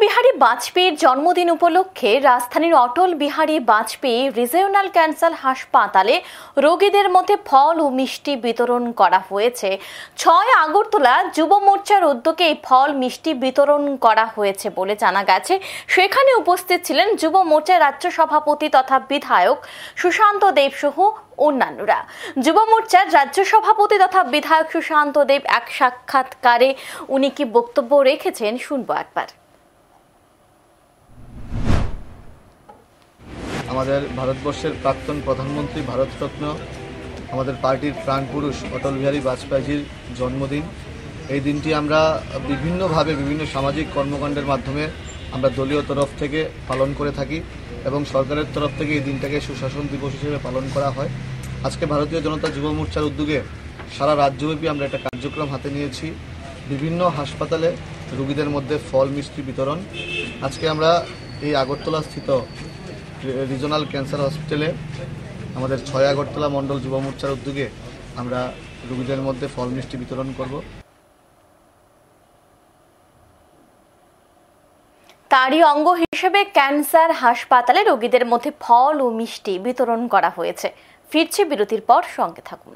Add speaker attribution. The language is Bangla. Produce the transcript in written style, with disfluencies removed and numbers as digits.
Speaker 1: বিহারী বাজপেয়ীর জন্মদিন উপলক্ষে রাজধানীর অটল বিহারী বাজপেয়ী রিজিওনাল ক্যান্সার হাসপাতালে রোগীদের মধ্যে ফল ও মিষ্টি বিতরণ করা হয়েছে। ৬ আগরতলা যুব মোর্চার উদ্যোগে এই ফল মিষ্টি বিতরণ করা হয়েছে বলে জানা গেছে। সেখানে উপস্থিত ছিলেন যুব মোর্চার রাজ্য সভাপতি তথা বিধায়ক সুশান্ত দেব সহ অন্যান্যরা। যুব মোর্চার রাজ্য সভাপতি তথা বিধায়ক সুশান্ত দেব এক সাক্ষাৎকারে উনি কি বক্তব্য রেখেছেন শুনবো একবার।
Speaker 2: আমাদের ভারতবর্ষের প্রাক্তন প্রধানমন্ত্রী ভারতরত্ন আমাদের পার্টির প্রাণপুরুষ অটল বিহারী বাজপেয়ীর জন্মদিন। এই দিনটি আমরা বিভিন্নভাবে বিভিন্ন সামাজিক কর্মকাণ্ডের মাধ্যমে আমরা দলীয় তরফ থেকে পালন করে থাকি এবং সরকারের তরফ থেকে এই দিনটাকে সুশাসন দিবস হিসেবে পালন করা হয়। আজকে ভারতীয় জনতা যুব মোর্চার উদ্যোগে সারা রাজ্যব্যাপী আমরা একটা কার্যক্রম হাতে নিয়েছি। বিভিন্ন হাসপাতালে রোগীদের মধ্যে ফল মিষ্টি বিতরণ। আজকে আমরা এই আগরতলা স্থিত রিজিওনাল ক্যান্সার হসপিটালে আমাদের ৬ আগরতলা মণ্ডল যুব মোর্চার উদ্যোগে আমরা রোগীদের মধ্যে ফল মিষ্টি বিতরণ করব।
Speaker 1: তারই অঙ্গ হিসেবে ক্যান্সার হাসপাতালে রোগীদের মধ্যে ফল ও মিষ্টি বিতরণ করা হয়েছে। ফিরছে বিরতির পর, সঙ্গে থাকুন।